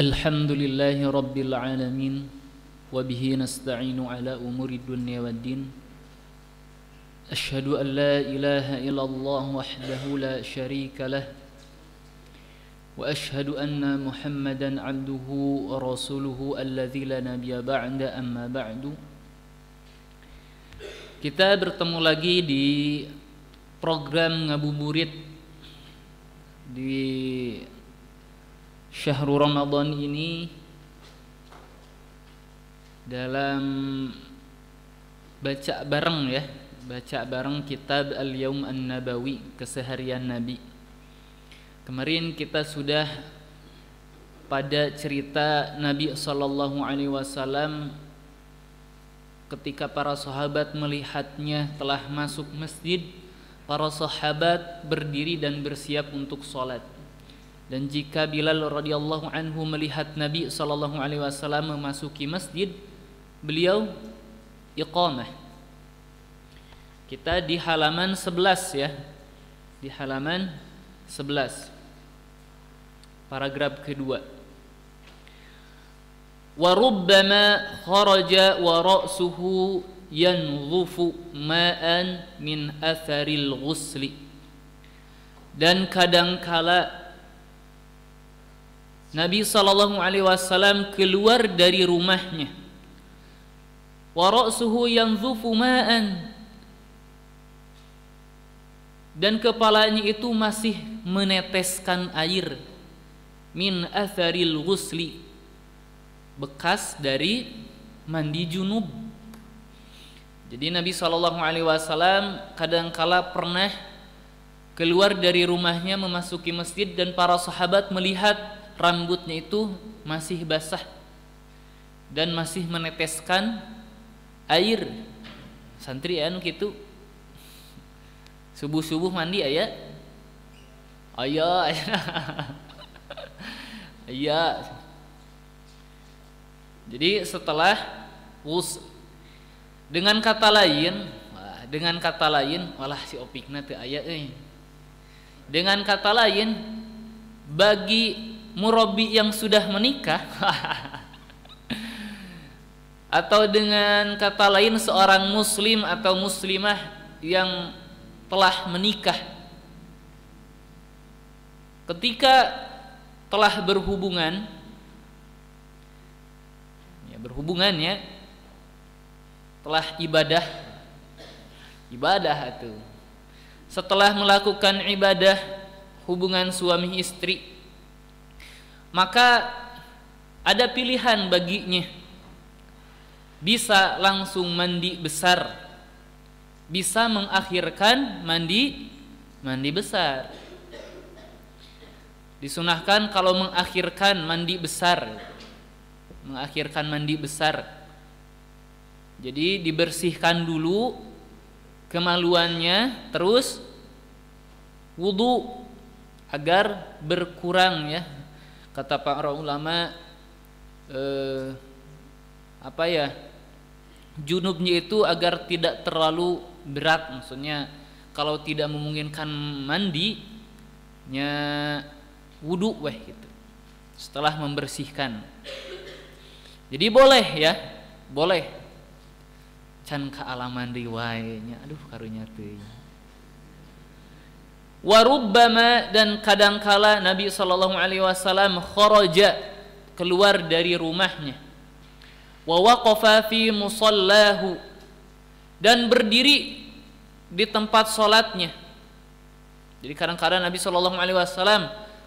Alhamdulillahi Rabbil Alamin Wabihi nasta'inu ala umuri dunya waddin Ashhadu an la ilaha illallah wahdahu la sharika lah Wa ashhadu anna Muhammadan abduhu wa rasuluhu alladzi la nabiyya ba'da amma ba'du. Kita bertemu lagi di program ngabuburit di Syahrul Ramadan ini dalam baca bareng kitab Al-Yaum An-Nabawi, keseharian Nabi. Kemarin kita sudah pada cerita Nabi SAW ketika para sahabat melihatnya telah masuk masjid, para sahabat berdiri dan bersiap untuk sholat. Dan jika Bilal radhiyallahu anhu melihat Nabi SAW memasuki masjid, beliau iqamah. Kita di halaman 11 ya. Di halaman 11. Paragraf kedua. Wa rubbama kharaja wa ra'suhu yanzufu ma'an min atharil ghusli. Dan kadangkala Nabi SAW keluar dari rumahnya, wa ra'suhu yanzufu ma'an, dan kepalanya itu masih meneteskan air, min atharil ghusli, bekas dari mandi junub. Jadi Nabi SAW kadangkala pernah keluar dari rumahnya memasuki masjid dan para sahabat melihat rambutnya itu masih basah dan masih meneteskan air. Santri anu kitu subuh-subuh mandi aya aya. Jadi setelah dengan kata lain walah si opikna teu aya euy. Dengan kata lain, bagi murabi yang sudah menikah atau dengan kata lain seorang muslim atau muslimah yang telah menikah, ketika telah berhubungan ya, telah ibadah itu, setelah melakukan ibadah hubungan suami istri, maka ada pilihan baginya. Bisa langsung mandi besar, bisa mengakhirkan mandi besar. Disunahkan kalau mengakhirkan mandi besar. Jadi dibersihkan dulu kemaluannya, terus wudu agar berkurang ya. Kata para ulama junubnya itu agar tidak terlalu berat, maksudnya kalau tidak memungkinkan mandinya wudu gitu setelah membersihkan. Jadi boleh can kaalaman riwae nya, aduh karunya teuing. Warubbama, dan kadangkala Nabi SAW kharaja, keluar dari rumahnya, wa waqafa fi musallahu, dan berdiri di tempat salatnya. Jadi kadang-kadang Nabi SAW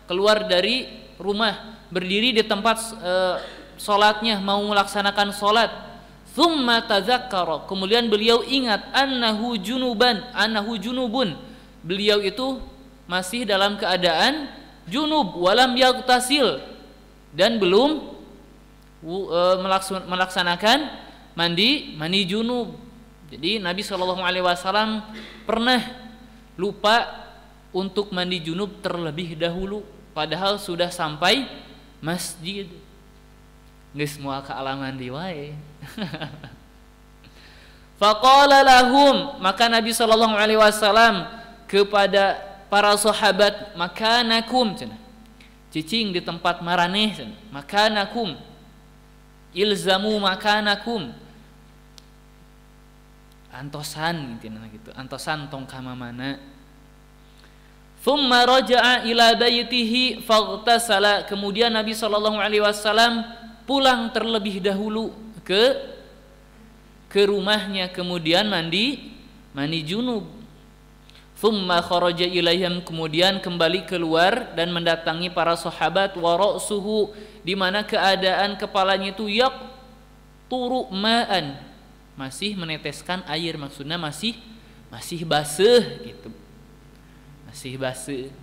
keluar dari rumah, berdiri di tempat salatnya, mau melaksanakan salat. Thumma tazakkara, kemudian beliau ingat annahu junubun, beliau itu masih dalam keadaan junub, walam yaghtasil, dan belum melaksanakan mandi junub. Jadi Nabi SAW pernah lupa untuk mandi junub terlebih dahulu, padahal sudah sampai masjid. Geus moal kaalaman di wae. Faqala lahum, maka Nabi SAW kepada para sahabat, makanakum, cicing di tempat maraneh, makanakum, ilzamu makanakum, antosan gitu, antosan tong ka mana. Thumma raja'a ila baitihi faghtasala, kemudian Nabi sallallahu alaihi wasallam pulang terlebih dahulu ke rumahnya, kemudian mandi junub. Thumma kharaja ilaihim, kemudian kembali keluar dan mendatangi para sahabat, wa ra'suhu, di mana keadaan kepalanya itu yaqturu ma'an, masih meneteskan air, maksudnya masih basah gitu. Masih basah.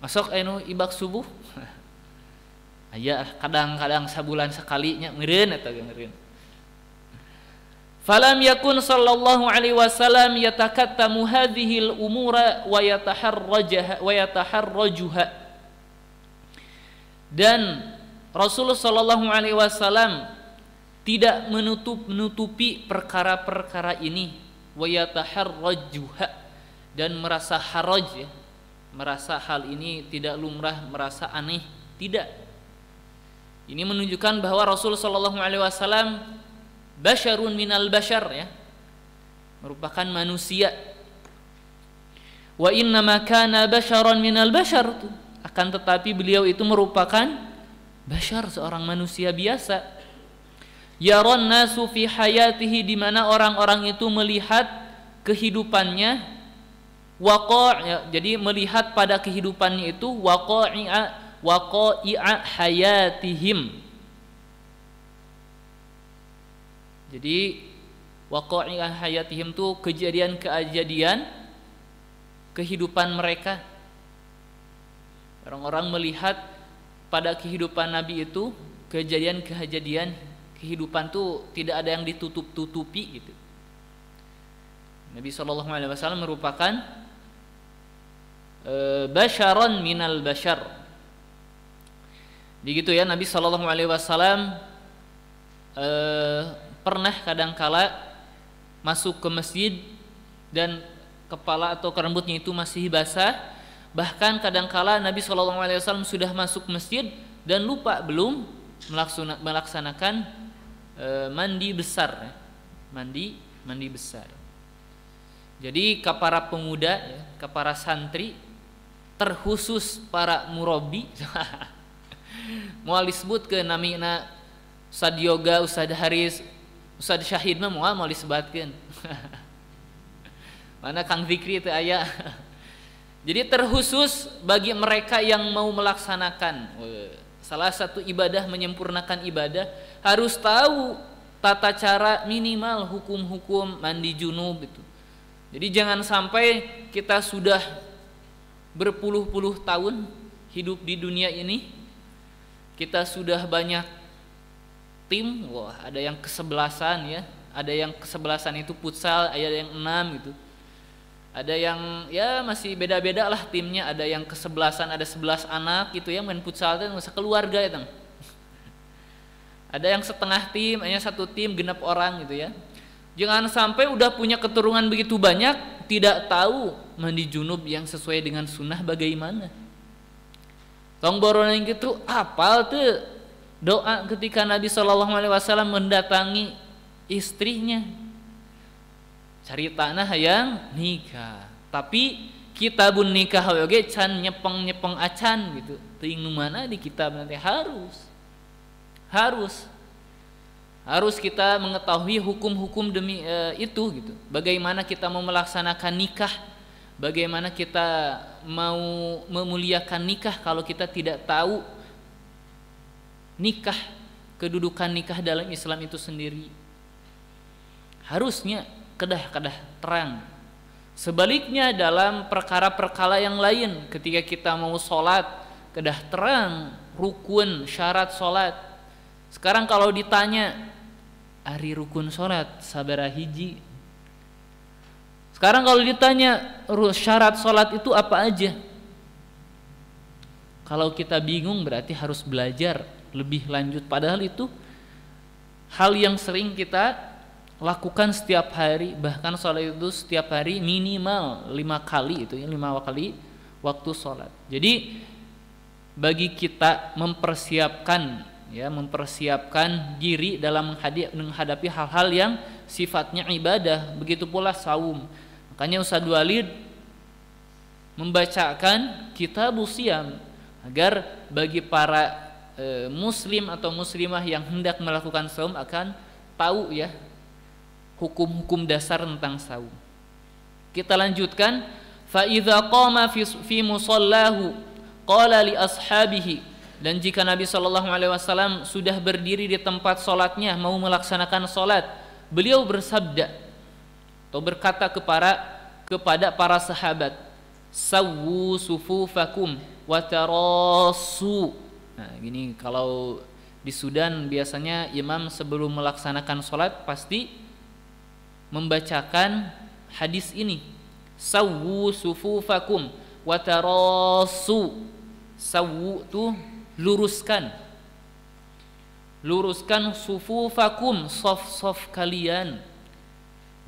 Masuk anu ibak subuh. Aya kadang-kadang sabulan sekalinya meureun eta meureun. Falam yakun sallallahu alaihi wasallam yatakattamu hadhil umura wa yataharrajuha. Dan Rasulullah sallallahu alaihi wasallam tidak menutupi perkara-perkara ini, wa yataharrajuha, dan merasa haraj, ya, merasa hal ini tidak lumrah, merasa aneh, tidak. Ini menunjukkan bahwa Rasulullah sallallahu alaihi wasallam basyarun minal basyar, ya, merupakan manusia. Wa inna ma kana basyaran minal basyar, akan tetapi beliau itu merupakan basyar, seorang manusia biasa. Yaron nasu fi hayatihi, di mana orang-orang itu melihat kehidupannya, ya, jadi melihat pada kehidupannya itu waqa'i'a hayatihim. Jadi waqa'i'a hayatihim itu kejadian-kejadian kehidupan mereka. Orang-orang melihat pada kehidupan Nabi itu kejadian-kejadian kehidupan itu tidak ada yang ditutup-tutupi gitu. Nabi SAW merupakan basyaran minal basyar. Begitu ya, Nabi SAW pernah kadangkala masuk ke masjid dan kepala atau rambutnya itu masih basah. Bahkan kadangkala Nabi SAW sudah masuk masjid dan lupa belum melaksanakan mandi besar, mandi besar. Jadi ke para pemuda, ke para santri, terkhusus para murabi, mau disebut ke namina Ustad Yoga, Ustad Haris, Ustad Syahid mah mau disebutkan. Mana Kang Zikri itu aya. Jadi terkhusus bagi mereka yang mau melaksanakan salah satu ibadah, menyempurnakan ibadah, harus tahu tata cara minimal hukum-hukum mandi junub itu. Jadi jangan sampai kita sudah berpuluh-puluh tahun hidup di dunia ini, kita sudah banyak tim, wah ada yang kesebelasan, ya, ada yang kesebelasan itu futsal, ada yang 6 gitu, ada yang ya masih beda-beda lah timnya, ada yang kesebelasan, ada 11 anak gitu ya, main futsal itu masa keluarga itu. Ada yang setengah tim, hanya satu tim genap orang gitu ya. Jangan sampai udah punya keturunan begitu banyak tidak tahu mandi junub yang sesuai dengan sunnah bagaimana. Tong boronan gitu apal tuh doa ketika Nabi SAW mendatangi istrinya, caritana hayang nikah, tapi kitabun nikah oge can nyepeng acan gitu, teuing nu mana di kitab nanti harus kita mengetahui hukum-hukum demi itu gitu. Bagaimana kita mau melaksanakan nikah, bagaimana kita mau memuliakan nikah kalau kita tidak tahu nikah, kedudukan nikah dalam Islam itu sendiri. Harusnya kedah terang. Sebaliknya dalam perkara-perkara yang lain, ketika kita mau sholat, kedah terang rukun syarat sholat. Sekarang kalau ditanya ari rukun sholat sabaraha hiji, sekarang kalau ditanya syarat sholat itu apa aja, kalau kita bingung berarti harus belajar lebih lanjut, padahal itu hal yang sering kita lakukan setiap hari. Bahkan sholat itu setiap hari minimal 5 kali itu ya, 5 kali waktu sholat. Jadi bagi kita mempersiapkan diri dalam menghadapi hal-hal yang sifatnya ibadah, begitu pula saum. Makanya Ustadz Walid membacakan Kitabus Shiyam agar bagi para muslim atau muslimah yang hendak melakukan saum akan tahu ya hukum-hukum dasar tentang saum. Kita lanjutkan, fa idza qama fi musallahu qala li ashabihi, dan jika Nabi SAW sudah berdiri di tempat salatnya mau melaksanakan salat, beliau bersabda atau berkata kepada para sahabat, sawwu sufufakum wa tarassu. Nah, gini, kalau di Sudan biasanya imam sebelum melaksanakan sholat pasti membacakan hadis ini, sawwu sufufakum wa tarassu. Sawwu itu luruskan sufufakum, sof kalian,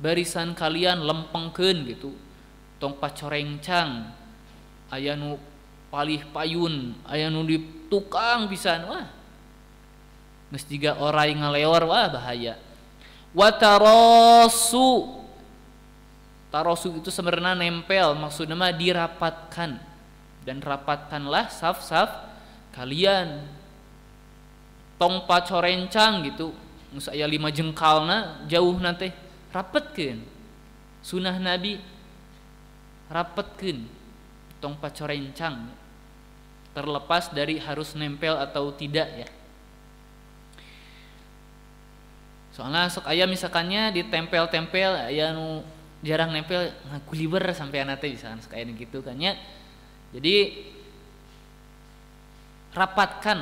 barisan kalian lempengkeun gitu, tong pacorencang, aya nu palih payun, aya nu di tukang pisan, wah geus jiga orai ngalewar, wah bahaya. Wa tarasu itu sebenarnya nempel, maksudnya mah dirapatkan, dan rapatkanlah saf-saf kalian, tong pacorencang gitu, geus aya 5 jengkalna jauh nanti rapetkeun, sunah Nabi rapetkeun tong pacorencang, terlepas dari harus nempel atau tidak ya. Soalnya sok aya misalkannya ditempel-tempel, aya nu jarang nempel ngakuliber sampai anate misalkan sok aya gitu kan ya. Jadi rapatkan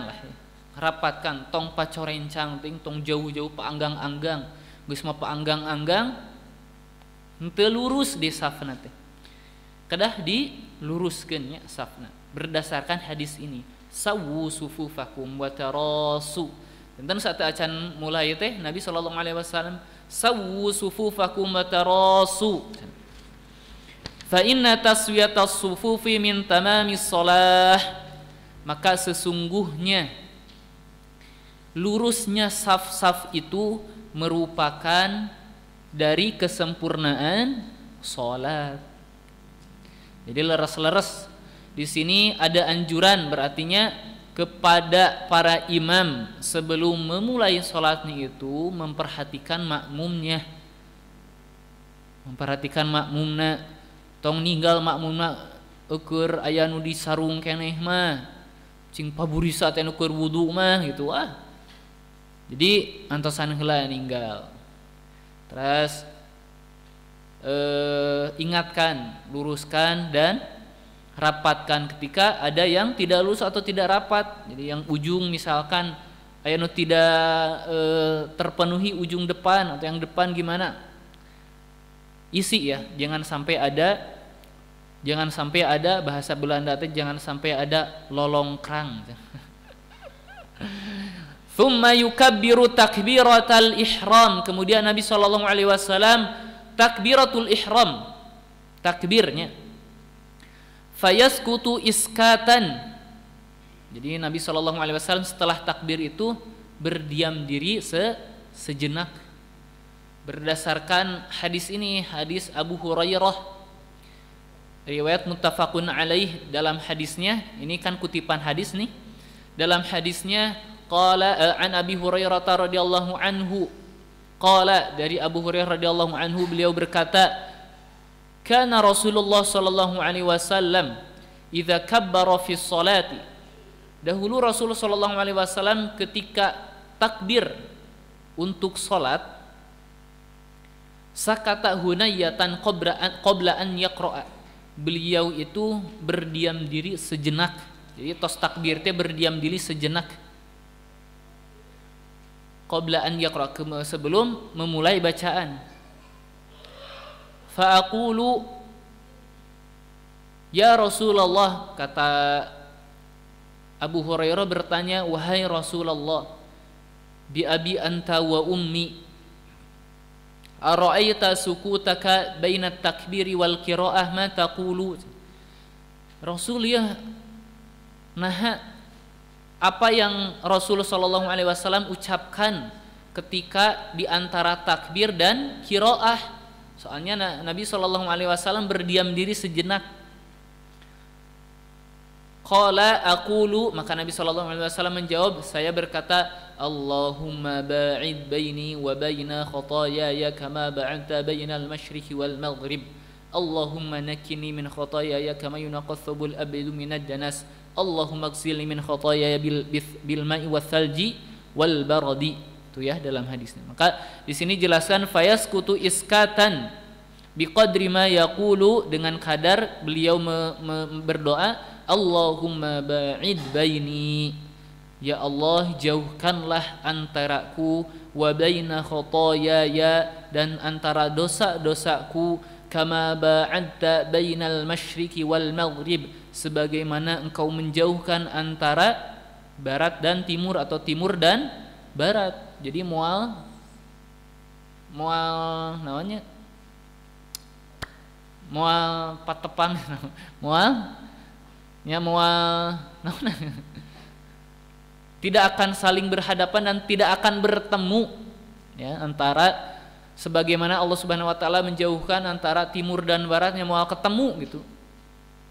tong pacorencang ting tong jauh-jauh paanggang-anggang, geus mah paanggang-anggang henteu lurus di safna teh, kedah diluruskeun nya safna berdasarkan hadis ini, sawwu sufufakum wa tarasu. Enten saat acan mulai teh Nabi sallallahu alaihi wasallam, sawwu sufufakum wa tarasu, fa inna taswiyatas sufufi min tamamis shalah, maka sesungguhnya lurusnya saf-saf itu merupakan dari kesempurnaan salat. Jadi leres-leres di sini ada anjuran, berartinya kepada para imam sebelum memulai sholatnya itu memperhatikan makmumnya, tong ninggal makmumna ukur aya nu disarung keneh mah cing paburisa teh nu keur wudu mah gitu, jadi antosan heula ninggal. Terus ingatkan, luruskan dan rapatkan ketika ada yang tidak lurus atau tidak rapat. Jadi yang ujung misalkan aya nu tidak terpenuhi ujung depan, atau yang depan gimana, isi ya, jangan sampai ada bahasa Belanda teh, jangan sampai ada lolongkrang. Thumma yukabbiru takbiratal ihram, kemudian Nabi sallallahu alaihi wasallam takbiratul ihram, takbirnya, fayaskutu iskatan. Jadi Nabi sallallahu alaihi wasallam setelah takbir itu berdiam diri sejenak. Berdasarkan hadis ini, hadis Abu Hurairah, riwayat muttafaqun alaih. Dalam hadisnya, ini kan kutipan hadis nih. Dalam hadisnya qala an Abi Hurairah radhiyallahu anhu, qala dari Abu Hurairah radhiyallahu anhu, beliau berkata, kana Rasulullah sallallahu alaihi wasallam idza kabbara fi sholati, dahulu Rasulullah sallallahu alaihi wasallam ketika takbir untuk salat, sakata hunayatan qabla an yaqra, beliau itu berdiam diri sejenak. Jadi tos takbir teh berdiam diri sejenak, qabla an yaqra, sebelum memulai bacaan. Fa aqulu ya Rasulullah, kata Abu Hurairah bertanya, wahai Rasulullah, bi abi anta wa ummi, ara'aita sukutaka baina takbiri wal qiraah ma taqulu, Rasul ya nah apa yang Rasul sallallahu alaihi wasallam ucapkan ketika di antara takbir dan qiraah. Soalnya Nabi sallallahu alaihi wasallam berdiam diri sejenak. Qala aqulu, maka Nabi sallallahu alaihi wasallam menjawab, saya berkata, Allahumma ba'id baini wa baina khataayaya kama ba'adta bainal masyriqi wal maghrib. Allahumma nakkini min khataayaya kama yunqas thawbul abyadu minad danas. Allahumma ighsilni min khataayaya bil ma'i wath thalji wal baradi. Itu ya dalam hadisnya. Maka di sini jelaskan fayaskutu iskatan biqadri ma yaqulu, dengan kadar beliau berdoa, Allahumma ba'id baini, ya Allah jauhkanlah antaraku, wa baina khotoyaya, dan antara dosa-dosaku, kama ba'adta bainal masyriqi wal maghrib, sebagaimana engkau menjauhkan antara barat dan timur atau timur dan barat. Jadi mual namanya mual patepan mual tidak akan saling berhadapan dan tidak akan bertemu ya, antara sebagaimana Allah Subhanahu wa taala menjauhkan antara timur dan baratnya mau ketemu gitu.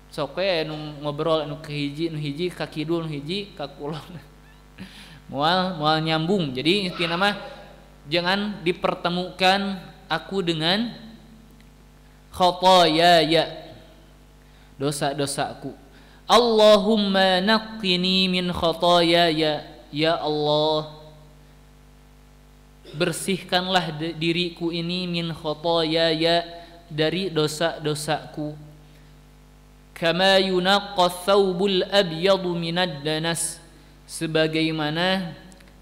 Sok we nu ngobrol nu hiji ka kidul, nu hiji ka kulon. Moal nyambung. Jadi intinya mah jangan dipertemukan aku dengan khotoyaya, dosa-dosaku. Allahumma naqqini min khotoyaya, ya Allah bersihkanlah diriku ini min khotoyaya, dari dosa-dosaku. Kama yunaqqas thawbul abyadu minad danas, sebagaimana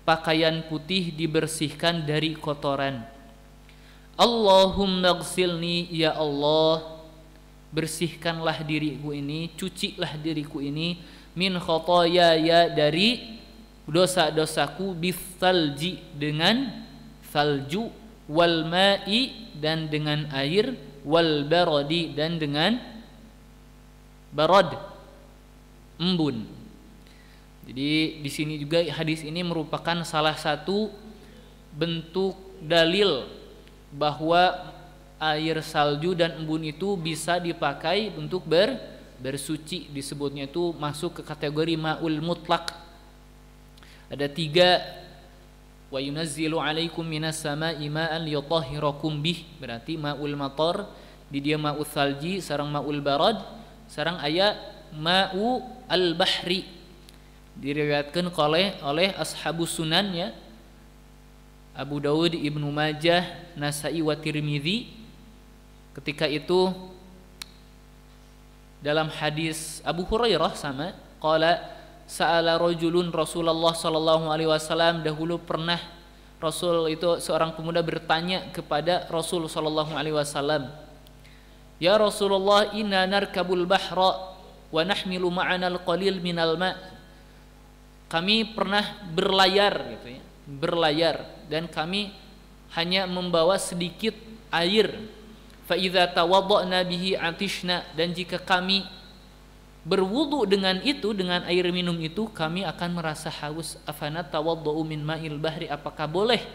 pakaian putih dibersihkan dari kotoran. Allahumma ighsilni, ya Allah bersihkanlah diriku ini, cucilah diriku ini, min khotoyaya, dari dosa-dosaku, bithalji, dengan salju, wal ma'i, dan dengan air, wal baradi, dan dengan barad, embun. Jadi di sini juga hadis ini merupakan salah satu bentuk dalil bahwa air salju dan embun itu bisa dipakai untuk bersuci. Disebutnya itu masuk ke kategori ma'ul mutlak. Ada 3, wa yunazzilu alaikum minas sama'i ma'an liyutahhirakum bih, berarti ma'ul matar, di dia ma'ul salji, sareng ma'ul barad, sareng aya ma'u al-bahri. Diriwayatkan oleh ashabus sunan ya, Abu Dawud, Ibnu Majah, Nasai wa Tirmidzi. Ketika itu dalam hadis Abu Hurairah sama, qala sa'ala rajulun Rasulullah sallallahu alaihi wasallam, dahulu pernah Rasul itu seorang pemuda bertanya kepada Rasul sallallahu alaihi wasallam, ya Rasulullah, inna narkabul bahra wa nahmilu ma'ana al-qalil minal ma'. Kami pernah berlayar gitu ya, berlayar, dan kami hanya membawa sedikit air. Fa idza tawadda'na bihi atishna, dan jika kami berwudu dengan itu, dengan air minum itu, kami akan merasa haus. Afana tawadda'u min ma'il bahri, apakah boleh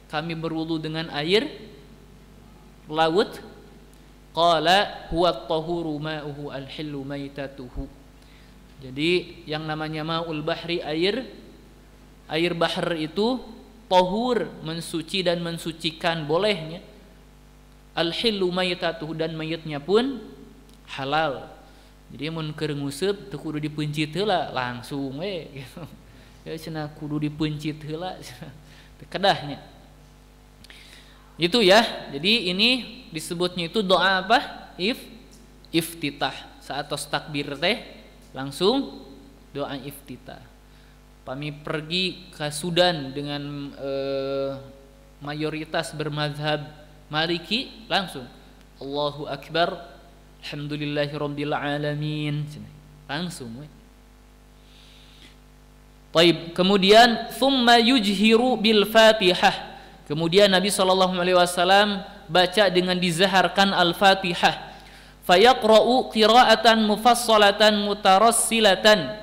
kami berwudu dengan air laut? Qala huwa at-tahuru ma'uhu al-hillu maitatuhu. Jadi yang namanya ma'ul bahri, air bahar itu tahur, mensuci dan mensucikan, bolehnya. Al-hillu maitatuhu, dan mayitnya pun halal. Jadi mun keur nguseup teu kudu dipencit heula, langsung we gitu. Ya cenah kudu dipencit heula teu kedahnya. Itu ya. Jadi ini disebutnya itu doa apa? Iftitah. Saat tos takbir teh langsung doa iftitah. Kami pergi ke Sudan dengan mayoritas bermazhab Maliki, langsung Allahu Akbar, alhamdulillahirabbil alamin, langsung. Baik, kemudian thumma yujhiru bil Fatihah. Kemudian Nabi sallallahu alaihi wasallam baca dengan dizaharkan Al-Fatihah. fayaqra'u qira'atan mufassalatan mutarassilatan.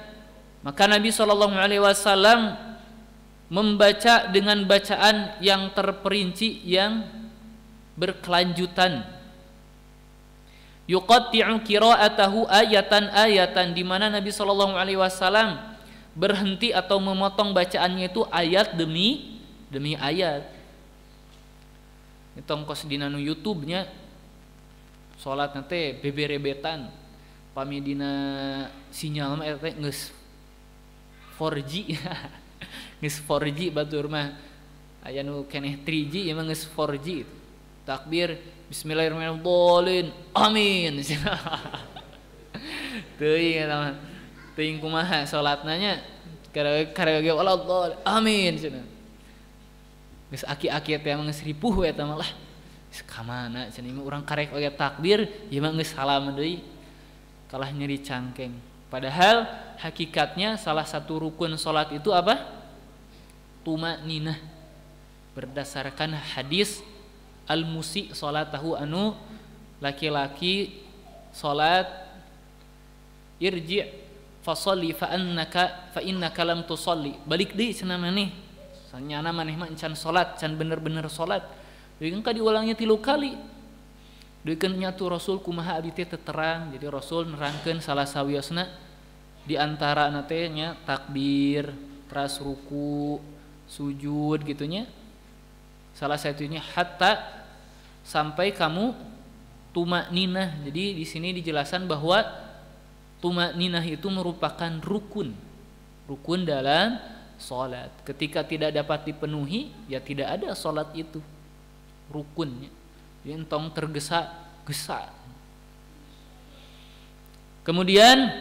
Maka Nabi sallallahu alaihi wasallam membaca dengan bacaan yang terperinci, yang berkelanjutan. Yuqatti'u qira'atahu ayatan-ayatan, di mana Nabi sallallahu alaihi wasallam berhenti atau memotong bacaannya itu ayat demi ayat. Itu ongkos dina nu YouTube-nya salat teh beberebetan pami dina sinyal mah eta geus 4G. Geus 4G batur mah aya nu keneh 3G emang geus 4G. Takbir bismillahirrahmanirrahim. Amin. Teuing eta mah. Teuing kumaha salatna nya karege wallah. Amin cenah. Geus aki-aki teh mah geus ripuh eta mah lah. Geus ka mana cenah mah urang karek oge takbir, ieu mah geus salam deui. Kalah nyeri cangkeng. Padahal hakikatnya salah satu rukun salat itu apa? Tumaninah. Berdasarkan hadis al-musi salatahu, anu laki-laki salat irji' fasalli fa innaka lam tusalli. Balik deui cenah maneh. Sanyana maneh mah encan salat, can bener-bener salat. Deui kan diulangnya 3 kali. Deui kan nyatu Rasul kumaha abdi teh terang. Jadi Rasul nerangkeun salah sawiosna di antara teh nya takbir, teras ruku, sujud gitunya. Salah satunya hatta sampai kamu tumaninah. Jadi di sini dijelaskan bahwa tumaninah itu merupakan rukun dalam salat. Ketika tidak dapat dipenuhi, ya tidak ada salat itu. Rukunnya. Jadi entong tergesa-gesa. Kemudian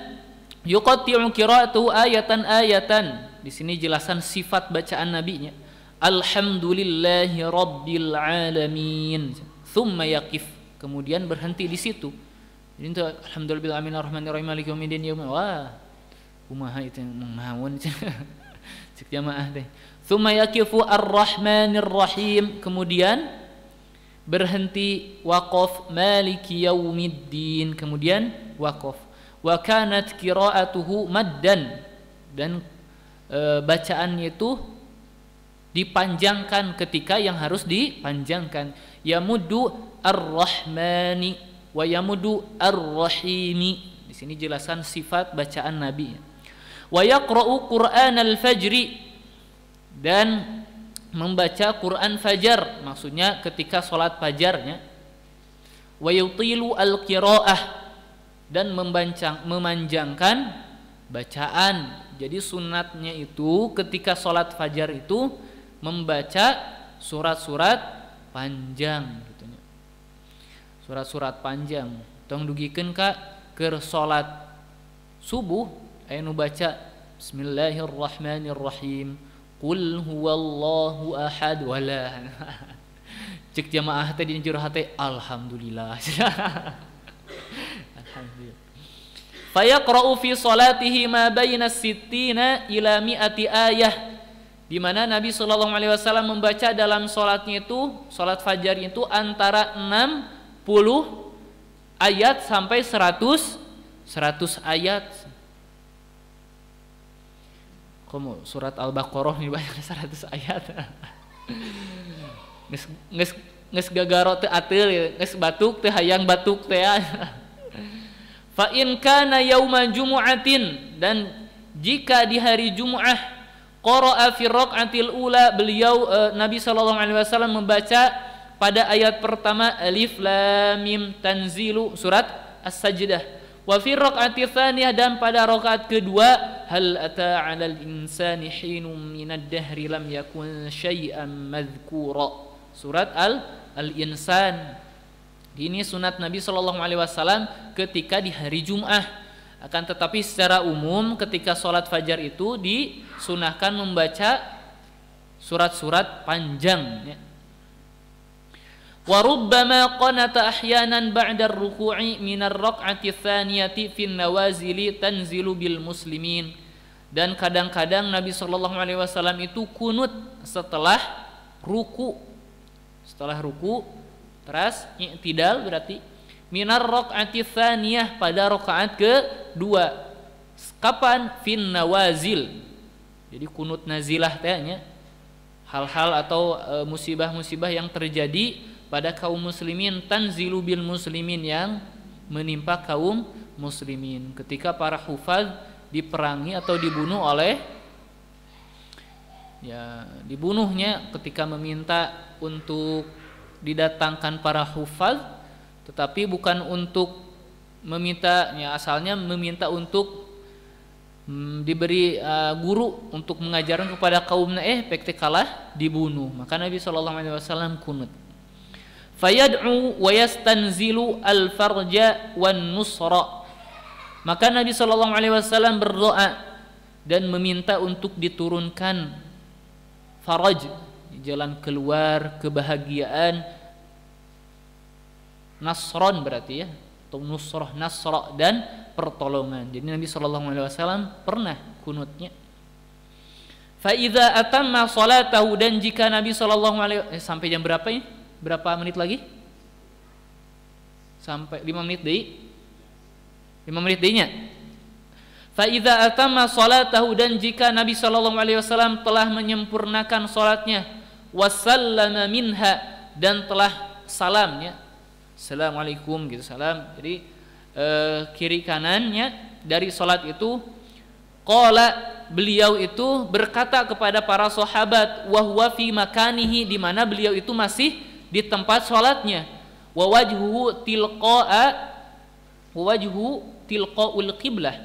yuqatti'u qira'atuhu ayatan-ayatan. Di sini jelasan sifat bacaan nabinya. Alhamdulillahi rabbil alamin. Thumma yaqif. Kemudian berhenti di situ. Jadi itu alhamdulillahi alamin arrahmanirrahim maliki yaumiddin. Wah, kumaha itu naon cek jamaah teh. Thumma yaqifu arrahmanir rahim. Kemudian berhenti waqaf maliki yaumiddin. Kemudian waqaf. Wa kanat qira'atuhu maddan, dan bacaannya itu dipanjangkan ketika yang harus dipanjangkan. Yamuddu ar-rahmani wa yamuddu ar-rahimi. Di sini jelasan sifat bacaan Nabi. Wa yaqra'u Qur'an al-fajri, dan membaca Quran fajar, maksudnya ketika salat fajarnya. Wa yutilu al-qira'ah, dan memanjangkan bacaan. Jadi sunatnya itu ketika salat fajar itu membaca surat-surat panjang gitu. Surat-surat panjang. Tong dugikeun ka keur salat subuh aya nu baca bismillahirrahmanirrahim. Qul huwallahu ahad wala. Cek jamaah teh di jero hate alhamdulillah. Alhamdulillah. Fayaqra'u fi salatihi ma baina sittina ila mi'ati ayah, di mana Nabi sallallahu alaihi wasallam membaca dalam salatnya itu, salat fajar itu antara 60 ayat sampai 100 ayat. Kamu surat Al-Baqarah nih banyak 100 ayat. Geus gagaro teu ateul, geus batuk teu hayang batuk teh. Fa in kana yauma jumu'atin, dan jika di hari Jumat, qara'a fi raq'atil ula, beliau Nabi sallallahu alaihi wasallam membaca pada ayat pertama alif lam mim tanzilu surat as-sajdah. Wa fi raq'ati tsaniyah, dan pada rakaat kedua hal ata 'alal insani hinum minad dahri lam yakun syai'an madhkura surat al-insan. Ini sunat Nabi sallallahu alaihi wasallam ketika di hari Jumat. Akan tetapi secara umum ketika sholat fajar itu disunahkan membaca surat-surat panjang. Wa rubbama qanata ahyanan ba'da ar-ruku'i min ar-raq'ati tsaniyati fi an-nawazili tanzilu bil muslimin. Dan kadang-kadang Nabi sallallahu alaihi wasallam itu kunut setelah ruku. Setelah ruku, teras i'tidal berarti minar raq'ati tsaniyah, pada rakaat kedua. Kapan? Fin nawazil. Jadi kunut nazilah tanya hal-hal atau musibah-musibah yang terjadi pada kaum muslimin, tanzilu bil muslimin, yang menimpa kaum muslimin ketika para hufaz diperangi atau dibunuh oleh dibunuhnya ketika meminta untuk didatangkan para hufaz, tetapi bukan untuk meminta asalnya meminta untuk diberi guru untuk mengajarkan kepada kaumnya, pekte kalah dibunuh. Maka Nabi SAW kunut. Fayad'u wa yastanzilu al-farja wan nusra. Maka Nabi SAW berdoa dan meminta untuk diturunkan faraj, jalan keluar, kebahagiaan, nasron berarti ya, atau nusrah, nasra, dan pertolongan. Jadi Nabi SAW pernah kunutnya. Fa idza atamma salatahu, dan jika Nabi SAW sampai jam berapa ini? Berapa menit lagi? Sampai 5 menit deui. 5 menit deuinya. Fa idza atamma salatahu, dan jika Nabi SAW telah menyempurnakan salatnya, wasallama minha, dan telah salamnya, assalamualaikum gitu, salam. Jadi kiri kanannya dari salat itu, qala, beliau itu berkata kepada para sahabat, wa huwa fi makanihi, di mana beliau itu masih di tempat salatnya, wa wajhuhu tilqa'ul qiblah,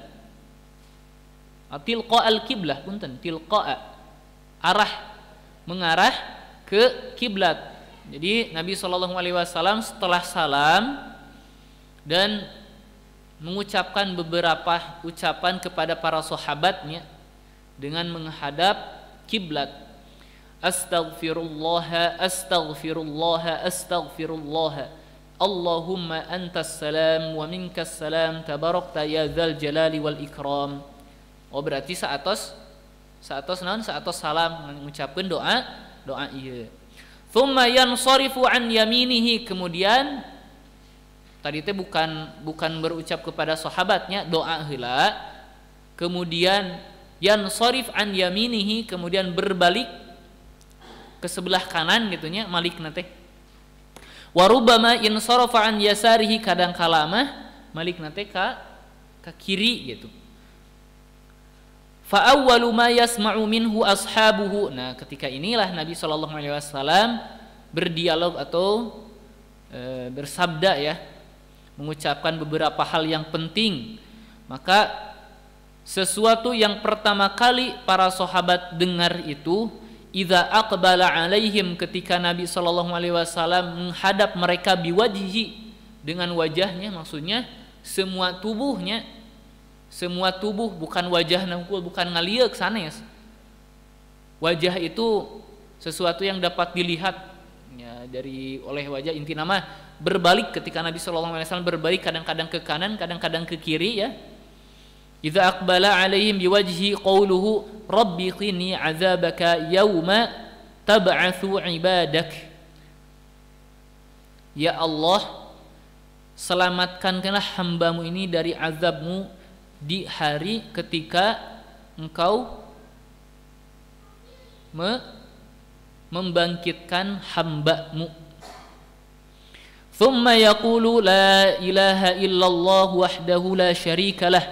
tilqa'al qiblah, punten, tilqa'a, arah, mengarah ke kiblat. Jadi Nabi SAW setelah salam dan mengucapkan beberapa ucapan kepada para sahabatnya dengan menghadap kiblat. Astaghfirullah, astaghfirullah, astaghfirullah. Allahumma antas salam wa minkas salam, tabarakta ya dzal jalali wal ikram. Oh, berarti saatos naon? Saatos salam mengucapkan doa ieu. Tsumma yansarifu an yaminihi, kemudian tadi teh bukan berucap kepada sahabatnya, doa heula, kemudian yansarif an yaminihi, kemudian berbalik ke sebelah kanan gitunya, malikna teh. Wa rubbama insarafa an yasarihi, kadang kala mah malikna teh ka kiri gitu. Fa awwalu ma yasma'u minhu ashabuhu. Nah, ketika inilah Nabi SAW berdialog atau bersabda ya, mengucapkan beberapa hal yang penting. Maka sesuatu yang pertama kali para sahabat dengar itu, idza aqbala alaihim, ketika Nabi SAW menghadap mereka, biwajhi, dengan wajahnya, maksudnya semua tubuh, bukan wajah nangkul, bukan ngalieu sanes. Wajah itu sesuatu yang dapat dilihat ya, oleh wajah, inti nama berbalik. Ketika Nabi SAW berbalik, kadang-kadang ke kanan, kadang-kadang ke kiri ya. Idza aqbala alaihim biwajhi qawluhu rabbi qini azabaka yauma tab'atsu ibadak. Ya Allah, selamatkanlah hambamu ini dari azabmu di hari ketika engkau membangkitkan hambamu. Thumma yaqulu la ilaha illallah wahdahu la syarika lah,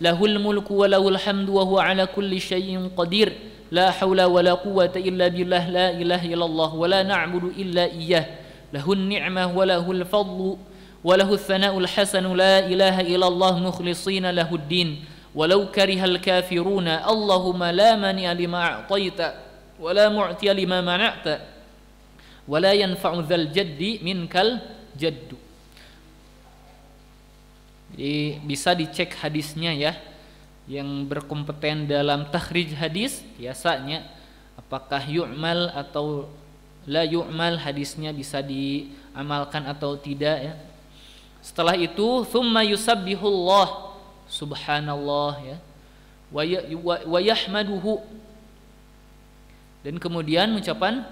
lahul mulku wa lahul hamdu wa huwa ala kulli syai'in qadir, la haula wa la quwwata illa billah, la ilaha illallah wa la na'budu illa iyyah, lahun ni'mah wa lahul fadlu wa lahu thana'ul hasanu, la ilaha illallah mukhlishina lahud din walau karihal kafiruna, Allahumma la mani'a lima a'taita wa la mu'tiya lima mana'ta wa la yanfa'u dzal jaddi minkal jaddu. Jadi bisa dicek hadisnya ya, yang berkompeten dalam takhrij hadis biasanya apakah yu'mal atau la yu'mal, hadisnya bisa diamalkan atau tidak ya. Setelah itu thumma yusabbihullah, subhanallah ya, wa yahmaduhu, dan kemudian ucapan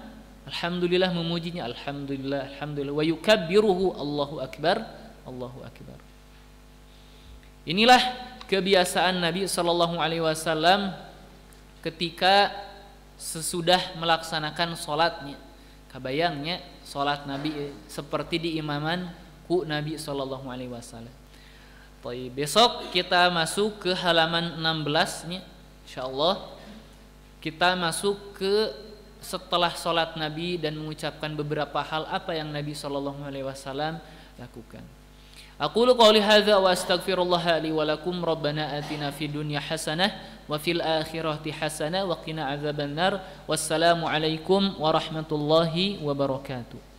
alhamdulillah, memujinya, alhamdulillah, alhamdulillah, wa yukabbiruhu, Allahu akbar, Allahu akbar. Inilah kebiasaan Nabi sallallahu alaihi wasallam ketika sesudah melaksanakan salatnya. Kabayangnya salat Nabi seperti diimaman ku Nabi sallallahu alaihi wasallam. Baik, besok kita masuk ke halaman 16 nya. Insyaallah kita masuk ke setelah salat Nabi dan mengucapkan beberapa hal apa yang Nabi sallallahu alaihi wasallam lakukan. Aqulu qouli hadza wa astaghfirullah li wa lakum. Rabbana atina fid dunya hasanah wa fil akhirati hasanah wa qina adzabannar. Wassalamu alaikum warahmatullahi wabarakatuh.